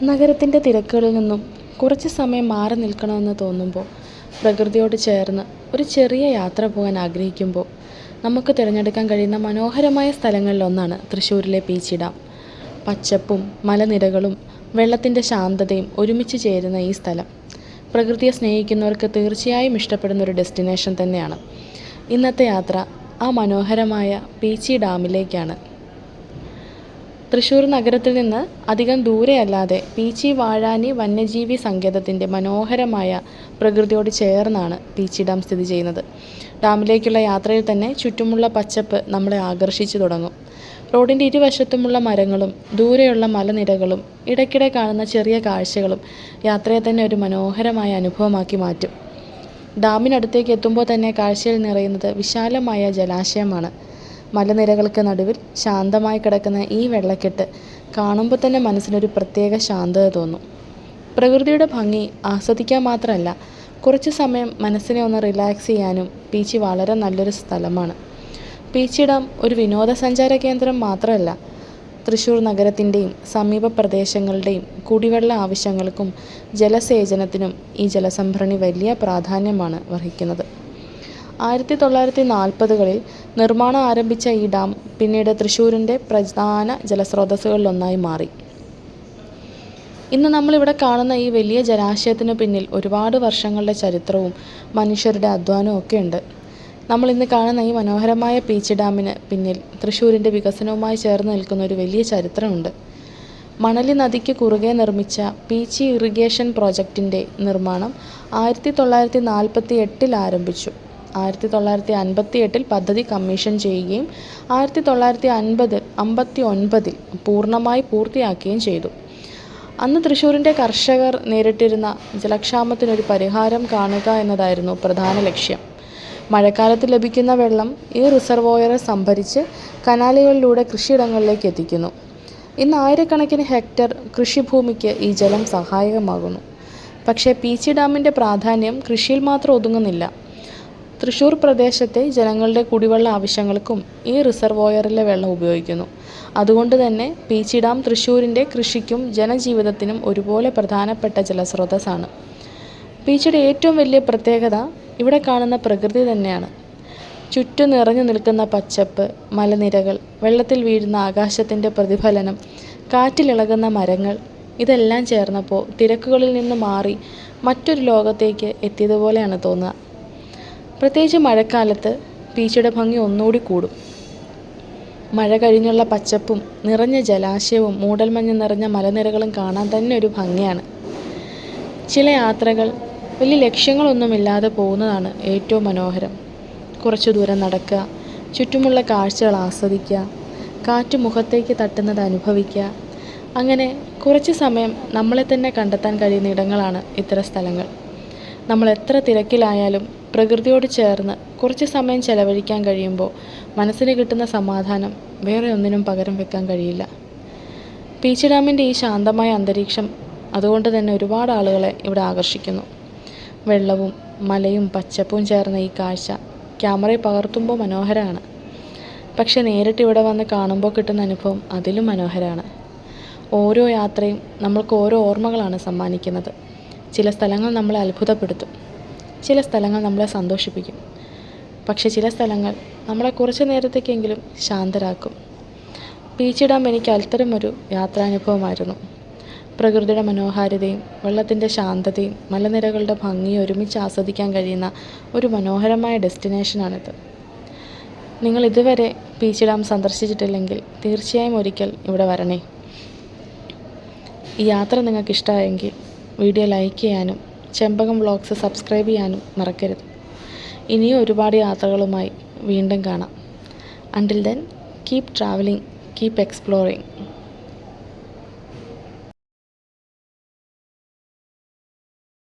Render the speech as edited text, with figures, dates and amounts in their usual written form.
നഗരത്തിൻ്റെ തിരക്കുകളിൽ നിന്നും കുറച്ച് സമയം മാറി നിൽക്കണമെന്ന് തോന്നുമ്പോൾ, പ്രകൃതിയോട് ചേർന്ന് ഒരു ചെറിയ യാത്ര പോകാൻ ആഗ്രഹിക്കുമ്പോൾ നമുക്ക് തിരഞ്ഞെടുക്കാൻ കഴിയുന്ന മനോഹരമായ സ്ഥലങ്ങളിലൊന്നാണ് തൃശ്ശൂരിലെ പീച്ചി ഡാം. പച്ചപ്പും മലനിരകളും വെള്ളത്തിൻ്റെ ശാന്തതയും ഒരുമിച്ച് ചേരുന്ന ഈ സ്ഥലം പ്രകൃതിയെ സ്നേഹിക്കുന്നവർക്ക് തീർച്ചയായും ഇഷ്ടപ്പെടുന്ന ഒരു ഡെസ്റ്റിനേഷൻ തന്നെയാണ്. ഇന്നത്തെ യാത്ര ആ മനോഹരമായ പീച്ചി ഡാമിലേക്കാണ്. തൃശ്ശൂർ നഗരത്തിൽ നിന്ന് അധികം ദൂരെയല്ലാതെ പീച്ചി വാഴാനി വന്യജീവി സങ്കേതത്തിൻ്റെ മനോഹരമായ പ്രകൃതിയോട് ചേർന്നാണ് പീച്ചി ഡാം സ്ഥിതി ചെയ്യുന്നത്. ഡാമിലേക്കുള്ള യാത്രയിൽ തന്നെ ചുറ്റുമുള്ള പച്ചപ്പ് നമ്മളെ ആകർഷിച്ചു തുടങ്ങും. റോഡിൻ്റെ ഇരുവശത്തുമുള്ള മരങ്ങളും ദൂരെയുള്ള മലനിരകളും ഇടയ്ക്കിടെ കാണുന്ന ചെറിയ കാഴ്ചകളും യാത്രയെ തന്നെ ഒരു മനോഹരമായ അനുഭവമാക്കി മാറ്റും. ഡാമിനടുത്തേക്ക് എത്തുമ്പോൾ തന്നെ കാഴ്ചയിൽ നിറയുന്നത് വിശാലമായ ജലാശയമാണ്. മലനിരകൾക്ക് നടുവിൽ ശാന്തമായി കിടക്കുന്ന ഈ വെള്ളക്കെട്ട് കാണുമ്പോൾ തന്നെ മനസ്സിനൊരു പ്രത്യേക ശാന്തത തോന്നും. പ്രകൃതിയുടെ ഭംഗി ആസ്വദിക്കാൻ മാത്രമല്ല, കുറച്ച് സമയം മനസ്സിനെ ഒന്ന് റിലാക്സ് ചെയ്യാനും പീച്ചി വളരെ നല്ലൊരു സ്ഥലമാണ്. പീച്ചി ഡാം ഒരു വിനോദസഞ്ചാര കേന്ദ്രം മാത്രമല്ല, തൃശ്ശൂർ നഗരത്തിൻ്റെയും സമീപ പ്രദേശങ്ങളുടെയും കുടിവെള്ള ആവശ്യങ്ങൾക്കും ജലസേചനത്തിനും ഈ ജലസംഭരണി വലിയ പ്രാധാന്യമാണ് വഹിക്കുന്നത്. 1940കളിൽ നിർമ്മാണം ആരംഭിച്ച ഈ ഡാം പിന്നീട് തൃശ്ശൂരിൻ്റെ പ്രധാന ജലസ്രോതസ്സുകളിലൊന്നായി മാറി. ഇന്ന് നമ്മളിവിടെ കാണുന്ന ഈ വലിയ ജലാശയത്തിന് പിന്നിൽ ഒരുപാട് വർഷങ്ങളുടെ ചരിത്രവും മനുഷ്യരുടെ അധ്വാനവും ഒക്കെ ഉണ്ട്. നമ്മളിന്ന് കാണുന്ന ഈ മനോഹരമായ പീച്ചി ഡാമിന് പിന്നിൽ തൃശ്ശൂരിൻ്റെ വികസനവുമായി ചേർന്ന് നിൽക്കുന്ന ഒരു വലിയ ചരിത്രമുണ്ട്. മണലി നദിക്ക് കുറുകെ നിർമ്മിച്ച പീച്ചി ഇറിഗേഷൻ പ്രോജക്റ്റിൻ്റെ നിർമ്മാണം 1948 ആരംഭിച്ചു. 1958 പദ്ധതി കമ്മീഷൻ ചെയ്യുകയും 1959 പൂർണ്ണമായി പൂർത്തിയാക്കുകയും ചെയ്തു. അന്ന് തൃശ്ശൂരിൻ്റെ കർഷകർ നേരിട്ടിരുന്ന ജലക്ഷാമത്തിനൊരു പരിഹാരം കാണുക എന്നതായിരുന്നു പ്രധാന ലക്ഷ്യം. മഴക്കാലത്ത് ലഭിക്കുന്ന വെള്ളം ഈ റിസർവോയറിൽ സംഭരിച്ച് കനാലുകളിലൂടെ കൃഷിയിടങ്ങളിലേക്ക് എത്തിക്കുന്നു. ഇന്ന് ആയിരക്കണക്കിന് ഹെക്ടർ കൃഷിഭൂമിക്ക് ഈ ജലം സഹായകമാകുന്നു. പക്ഷേ പീച്ചി ഡാമിൻ്റെ പ്രാധാന്യം കൃഷിയിൽ മാത്രം ഒതുങ്ങുന്നില്ല. തൃശ്ശൂർ പ്രദേശത്തെ ജനങ്ങളുടെ കുടിവെള്ള ആവശ്യങ്ങൾക്കും ഈ റിസർവോയറിലെ വെള്ളം ഉപയോഗിക്കുന്നു. അതുകൊണ്ട് തന്നെ പീച്ചി ഡാം തൃശ്ശൂരിൻ്റെ കൃഷിക്കും ജനജീവിതത്തിനും ഒരുപോലെ പ്രധാനപ്പെട്ട ജലസ്രോതസ്സാണ്. പീച്ചിയുടെ ഏറ്റവും വലിയ പ്രത്യേകത ഇവിടെ കാണുന്ന പ്രകൃതി തന്നെയാണ്. ചുറ്റും നിറഞ്ഞു നിൽക്കുന്ന പച്ചപ്പ്, മലനിരകൾ, വെള്ളത്തിൽ വീഴുന്ന ആകാശത്തിൻ്റെ പ്രതിഫലനം, കാറ്റിലിളകുന്ന മരങ്ങൾ, ഇതെല്ലാം ചേർന്നപ്പോൾ തിരക്കുകളിൽ നിന്ന് മാറി മറ്റൊരു ലോകത്തേക്ക് എത്തിയതുപോലെയാണ് തോന്നുക. പ്രത്യേകിച്ച് മഴക്കാലത്ത് പീച്ചിയുടെ ഭംഗി ഒന്നുകൂടി കൂടും. മഴ കഴിഞ്ഞുള്ള പച്ചപ്പും നിറഞ്ഞ ജലാശയവും മൂടൽമഞ്ഞ് നിറഞ്ഞ മലനിരകളും കാണാൻ തന്നെ ഒരു ഭംഗിയാണ്. ചില യാത്രകൾ വലിയ ലക്ഷ്യങ്ങളൊന്നുമില്ലാതെ പോകുന്നതാണ് ഏറ്റവും മനോഹരം. കുറച്ചു ദൂരം നടക്കുക, ചുറ്റുമുള്ള കാഴ്ചകൾ ആസ്വദിക്കുക, കാറ്റ് മുഖത്തേക്ക് തട്ടുന്നത് അനുഭവിക്കുക. അങ്ങനെ കുറച്ച് സമയം നമ്മളെ തന്നെ കണ്ടെത്താൻ കഴിയുന്ന ഇടങ്ങളാണ് ഇത്തരം സ്ഥലങ്ങൾ. നമ്മൾ എത്ര തിരക്കിലായാലും പ്രകൃതിയോട് ചേർന്ന് കുറച്ച് സമയം ചെലവഴിക്കാൻ കഴിയുമ്പോൾ മനസ്സിന് കിട്ടുന്ന സമാധാനം വേറെ ഒന്നിനും പകരം വെക്കാൻ കഴിയില്ല. പീച്ചി ഡാമിൻ്റെ ഈ ശാന്തമായ അന്തരീക്ഷം അതുകൊണ്ട് തന്നെ ഒരുപാട് ആളുകളെ ഇവിടെ ആകർഷിക്കുന്നു. വെള്ളവും മലയും പച്ചപ്പും ചേർന്ന ഈ കാഴ്ച ക്യാമറയിൽ പകർത്തുമ്പോൾ മനോഹരമാണ്. പക്ഷെ നേരിട്ട് ഇവിടെ വന്ന് കാണുമ്പോൾ കിട്ടുന്ന അനുഭവം അതിലും മനോഹരമാണ്. ഓരോ യാത്രയും നമ്മൾക്ക് ഓരോ ഓർമ്മകളാണ് സമ്മാനിക്കുന്നത്. ചില സ്ഥലങ്ങൾ നമ്മളെ അത്ഭുതപ്പെടുത്തും, ചില സ്ഥലങ്ങൾ നമ്മളെ സന്തോഷിപ്പിക്കും, പക്ഷെ ചില സ്ഥലങ്ങൾ നമ്മളെ കുറച്ച് നേരത്തേക്കെങ്കിലും ശാന്തരാക്കും. പീച്ചി ഡാം എനിക്ക് അത്തരമൊരു യാത്രാനുഭവമായിരുന്നു. പ്രകൃതിയുടെ മനോഹാരിതയും വെള്ളത്തിൻ്റെ ശാന്തതയും മലനിരകളുടെ ഭംഗിയും ഒരുമിച്ച് ആസ്വദിക്കാൻ കഴിയുന്ന ഒരു മനോഹരമായ ഡെസ്റ്റിനേഷനാണിത്. നിങ്ങൾ ഇതുവരെ പീച്ചി ഡാം സന്ദർശിച്ചിട്ടില്ലെങ്കിൽ തീർച്ചയായും ഒരിക്കൽ ഇവിടെ വരണേ. ഈ യാത്ര നിങ്ങൾക്ക് ഇഷ്ടമായെങ്കിൽ വീഡിയോ ലൈക്ക് ചെയ്യാനും ചെമ്പകം വ്ളോഗ്സ് സബ്സ്ക്രൈബ് ചെയ്യാനും മറക്കരുത്. ഇനിയും ഒരുപാട് യാത്രകളുമായി വീണ്ടും കാണാം. Until then, keep travelling, keep exploring.